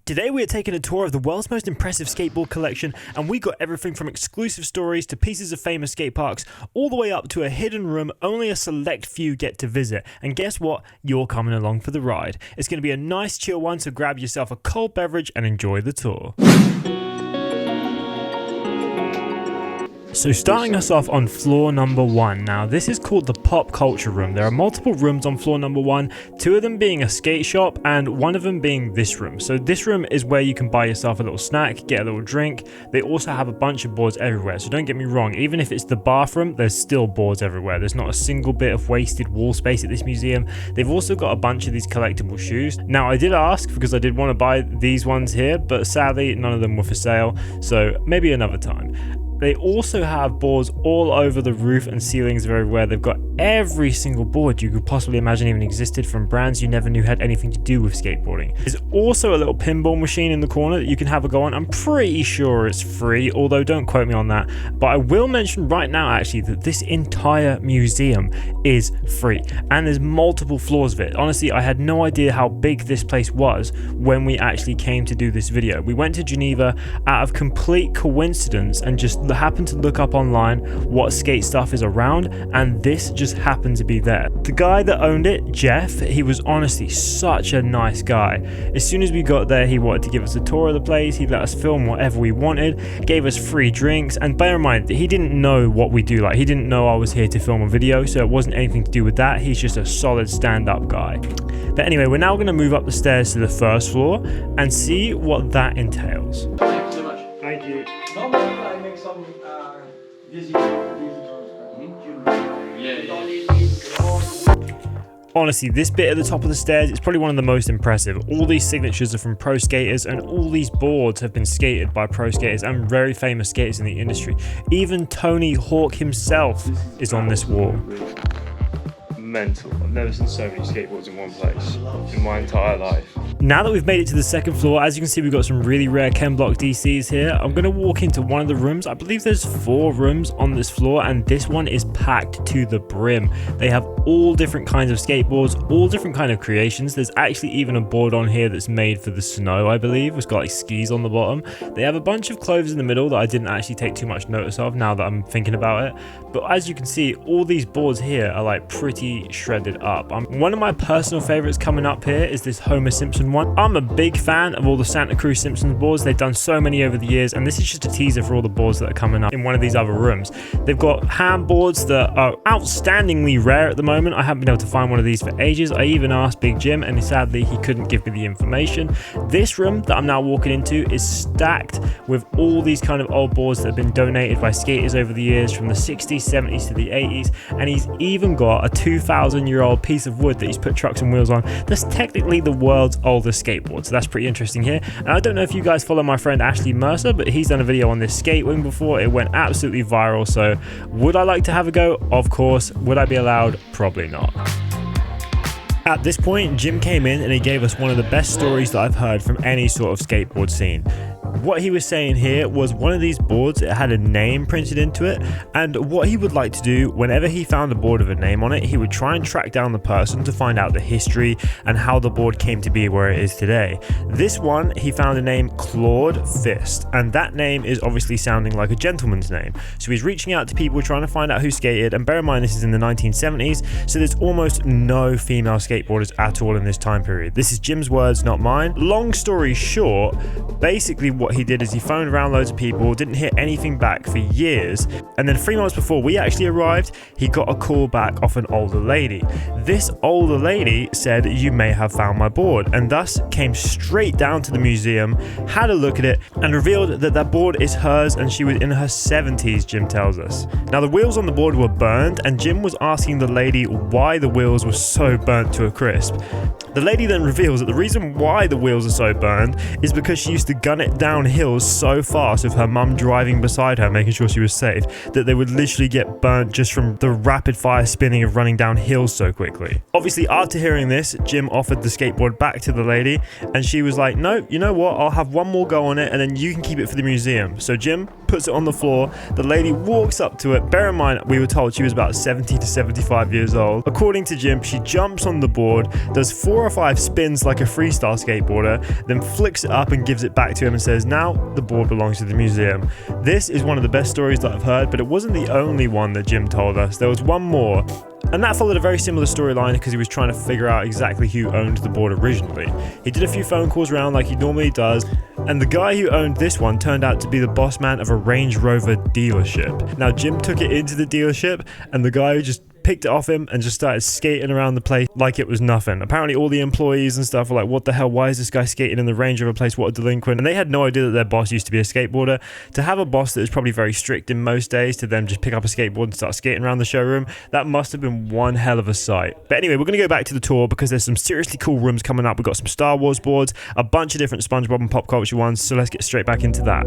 Today we are taking a tour of the world's most impressive skateboard collection, and we got everything from exclusive stories to pieces of famous skate parks, all the way up to a hidden room only a select few get to visit. And guess what? You're coming along for the ride. It's going to be a nice chill one, so grab yourself a cold beverage and enjoy the tour. So starting us off on floor number 1. Now this is called the pop culture room. There are multiple rooms on floor number 1, 2 of them being a skate shop and one of them being this room. So this room is where you can buy yourself a little snack, get a little drink. They also have a bunch of boards everywhere. So don't get me wrong, even if it's the bathroom, there's still boards everywhere. There's not a single bit of wasted wall space at this museum. They've also got a bunch of these collectible shoes. Now I did ask because I did want to buy these ones here, but sadly none of them were for sale. So maybe another time. They also have boards all over the roof and ceilings of everywhere. They've got every single board you could possibly imagine even existed from brands you never knew had anything to do with skateboarding. There's also a little pinball machine in the corner that you can have a go on. I'm pretty sure it's free, although don't quote me on that. But I will mention right now actually that this entire museum is free and there's multiple floors of it. Honestly, I had no idea how big this place was when we actually came to do this video. We went to Geneva out of complete coincidence and just happened to look up online what skate stuff is around, and this just happened to be there. The guy that owned it, Jeff, he was honestly such a nice guy. As soon as we got there, he wanted to give us a tour of the place. He let us film whatever we wanted, gave us free drinks, and bear in mind he didn't know what we do. Like, he didn't know I was here to film a video, so it wasn't anything to do with that. He's just a solid stand-up guy. But anyway, we're now going to move up the stairs to the first floor and see what that entails. Thank you so much. Thank you. I make some Honestly, this bit at the top of the stairs is probably one of the most impressive. All these signatures are from pro skaters, and all these boards have been skated by pro skaters and very famous skaters in the industry. Even Tony Hawk himself is on this wall. Mental. I've never seen so many skateboards in one place in my entire life. Now that we've made it to the second floor, as you can see, we've got some really rare Ken Block DCs here. I'm going to walk into one of the rooms. I believe there's 4 rooms on this floor, and this one is packed to the brim. They have all different kinds of skateboards, all different kind of creations. There's actually even a board on here that's made for the snow, I believe. It's got like skis on the bottom. They have a bunch of clothes in the middle that I didn't actually take too much notice of now that I'm thinking about it. But as you can see, all these boards here are like pretty shredded up. One of my personal favorites coming up here is this Homer Simpson one. I'm a big fan of all the Santa Cruz Simpsons boards. They've done so many over the years, and this is just a teaser for all the boards that are coming up in one of these other rooms. They've got hand boards that are outstandingly rare at the moment. I haven't been able to find one of these for ages. I even asked Big Jim, and sadly he couldn't give me the information. This room that I'm now walking into is stacked with all these kind of old boards that have been donated by skaters over the years, from the 60s, 70s to the 80s, and he's even got a 2,000-year-old piece of wood that he's put trucks and wheels on. That's technically the world's oldest skateboard, so that's pretty interesting here. And I don't know if you guys follow my friend Ashley Mercer, but he's done a video on this skate wing before. It went absolutely viral, so would I like to have a go? Of course. Would I be allowed? Probably not. At this point, Jim came in and he gave us one of the best stories that I've heard from any sort of skateboard scene. What he was saying here was one of these boards, it had a name printed into it, and what he would like to do whenever he found a board with a name on it, he would try and track down the person to find out the history and how the board came to be where it is today. This one, he found a name, Claude Fist, and that name is obviously sounding like a gentleman's name. So he's reaching out to people trying to find out who skated, and bear in mind this is in the 1970s, so there's almost no female skateboarders at all in this time period. This is Jim's words, not mine. Long story short, basically what he did is he phoned around loads of people, didn't hear anything back for years, and then 3 months before we actually arrived, he got a call back off an older lady. This older lady said, "You may have found my board," and thus came straight down to the museum, had a look at it, and revealed that that board is hers, and she was in her 70s, Jim tells us. Now the wheels on the board were burned, and Jim was asking the lady why the wheels were so burnt to a crisp. The lady then reveals that the reason why the wheels are so burned is because she used to gun it down hills so fast with her mum driving beside her, making sure she was safe, that they would literally get burnt just from the rapid fire spinning of running down hills so quickly. Obviously, after hearing this, Jim offered the skateboard back to the lady, and she was like, "No, you know what, I'll have one more go on it and then you can keep it for the museum." So Jim puts it on the floor, the lady walks up to it. Bear in mind, we were told she was about 70 to 75 years old. According to Jim, she jumps on the board, does 4 4 or 5 spins like a freestyle skateboarder, then flicks it up and gives it back to him and says, now the board belongs to the museum. This is one of the best stories that I've heard, but it wasn't the only one that Jim told us. There was one more. And that followed a very similar storyline because he was trying to figure out exactly who owned the board originally. He did a few phone calls around like he normally does, and the guy who owned this one turned out to be the boss man of a Range Rover dealership. Now Jim took it into the dealership, and the guy just picked it off him and just started skating around the place like it was nothing. Apparently all the employees and stuff were like, what the hell, why is this guy skating in the Range Rover place, what a delinquent. And they had no idea that their boss used to be a skateboarder. To have a boss that is probably very strict in most days, to then just pick up a skateboard and start skating around the showroom, that must have been one hell of a sight. But anyway, we're going to go back to the tour because there's some seriously cool rooms coming up. We've got some Star Wars boards, a bunch of different SpongeBob and pop culture ones, so let's get straight back into that.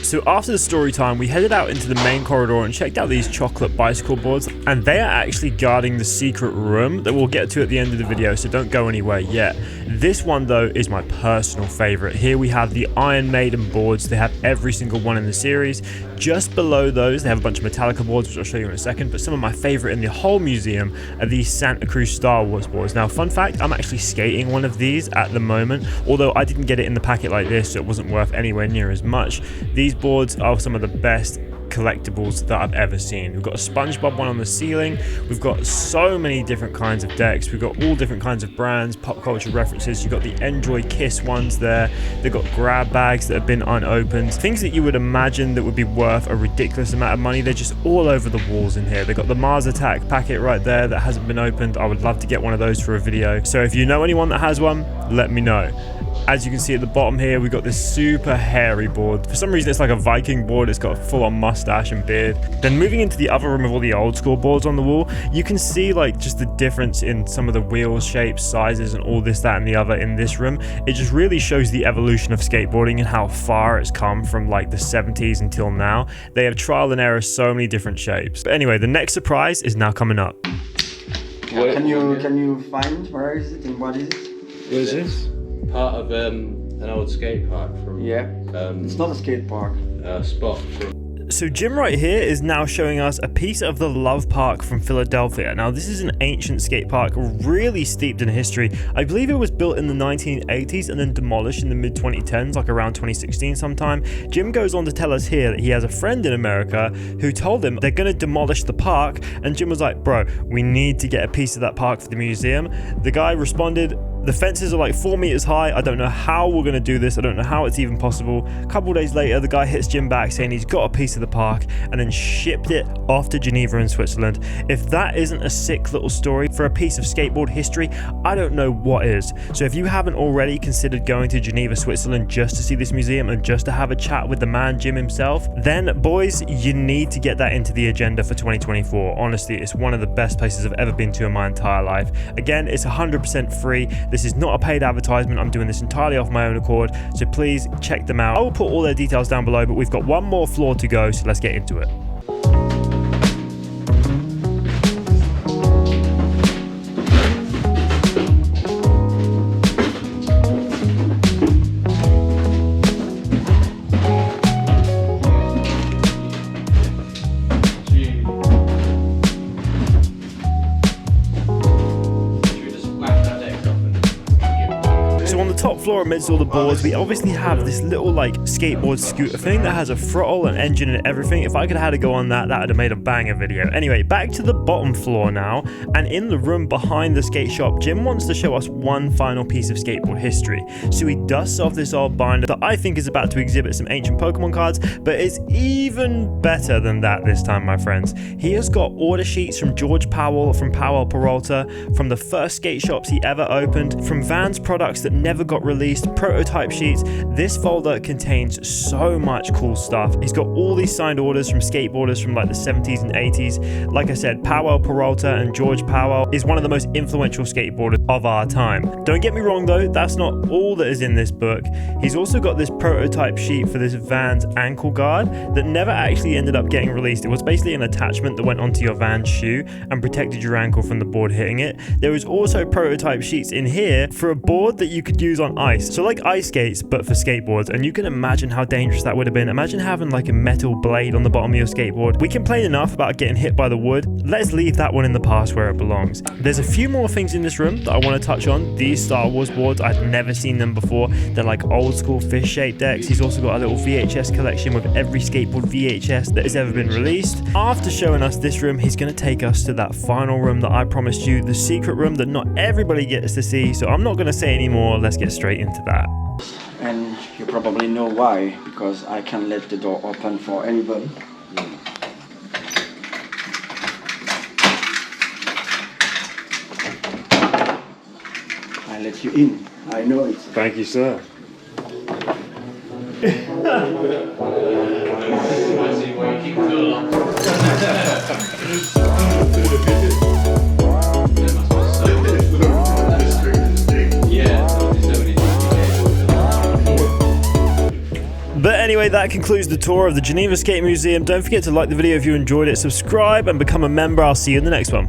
So after the story time, we headed out into the main corridor and checked out these chocolate bicycle boards, and they are actually guarding the secret room that we'll get to at the end of the video, so don't go anywhere yet. This one though is my personal favorite. Here we have the Iron Maiden boards. They have every single one in the series. Just below those, they have a bunch of Metallica boards, which I'll show you in a second, but some of my favorite in the whole museum are these Santa Cruz Star Wars boards. Now, fun fact, I'm actually skating one of these at the moment, although I didn't get it in the packet like this, so it wasn't worth anywhere near as much. These boards are some of the best collectibles that I've ever seen. We've got a SpongeBob one on the ceiling. We've got so many different kinds of decks. We've got all different kinds of brands, pop culture references. You've got the Enjoy Kiss ones there. They've got grab bags that have been unopened. Things that you would imagine that would be worth a ridiculous amount of money. They're just all over the walls in here. They've got the Mars Attack packet right there that hasn't been opened. I would love to get one of those for a video. So if you know anyone that has one, let me know. As you can see at the bottom here, we've got this super hairy board. For some reason, it's like a Viking board. It's got a full-on mustache and beard. Then moving into the other room of all the old school boards on the wall, you can see like just the difference in some of the wheels, shapes, sizes, and all this, that, and the other in this room. It just really shows the evolution of skateboarding and how far it's come from like the 70s until now. They have trial and error so many different shapes. But anyway, the next surprise is now coming up. Can you find where is it and what is it? Where is this? Part of an old skate park from it's not a skate park. Spot from. So Jim right here is now showing us a piece of the Love Park from Philadelphia. Now this is an ancient skate park really steeped in history. I believe it was built in the 1980s and then demolished in the mid 2010s, like around 2016 sometime. Jim goes on to tell us here that he has a friend in America who told him they're going to demolish the park, and Jim was like, bro, we need to get a piece of that park for the museum. The guy responded, the fences are like 4 meters high. I don't know how we're going to do this. I don't know how it's even possible. A couple days later, the guy hits Jim back saying he's got a piece of the park and then shipped it off to Geneva in Switzerland. If that isn't a sick little story for a piece of skateboard history, I don't know what is. So if you haven't already considered going to Geneva, Switzerland just to see this museum and just to have a chat with the man Jim himself, then boys, you need to get that into the agenda for 2024. Honestly, it's one of the best places I've ever been to in my entire life. Again, it's 100% free. This is not a paid advertisement. I'm doing this entirely off my own accord, so please check them out. I will put all their details down below, but we've got one more floor to go, so let's get into it. Top floor amidst all the boards, we obviously have this little like skateboard scooter thing that has a throttle and engine and everything. If I could have had to go on that, that would have made a banger video. Anyway, back to the bottom floor now, and in the room behind the skate shop, Jim wants to show us one final piece of skateboard history. So he dusts off this old binder that I think is about to exhibit some ancient Pokemon cards, but it's even better than that this time, my friends. He has got order sheets from George Powell, from Powell Peralta, from the first skate shops he ever opened, from Vans products that never got released, prototype sheets. This folder contains so much cool stuff. He's got all these signed orders from skateboarders from like the 70s and 80s. Like I said, Powell Peralta and George Powell is one of the most influential skateboarders of our time. Don't get me wrong though, that's not all that is in this book. He's also got this prototype sheet for this Vans ankle guard that never actually ended up getting released. It was basically an attachment that went onto your Vans shoe and protected your ankle from the board hitting it. There was also prototype sheets in here for a board that you could use on ice. So like ice skates, but for skateboards. And you can imagine how dangerous that would have been. Imagine having like a metal blade on the bottom of your skateboard. We complain enough about getting hit by the wood. Let's leave that one in the past where it belongs. There's a few more things in this room that I want to touch on. These Star Wars boards, I'd never seen them before. They're like old school fish-shaped decks. He's also got a little VHS collection with every skateboard VHS that has ever been released. After showing us this room, he's going to take us to that final room that I promised you, the secret room that not everybody gets to see. So I'm not going to say any more. Let's get straight into that. And you probably know why, because I can't let the door open for anybody. I let you in. I know it. Thank you, sir. But anyway, that concludes the tour of the Geneva Skate Museum. Don't forget to like the video if you enjoyed it, subscribe and become a member. I'll see you in the next one.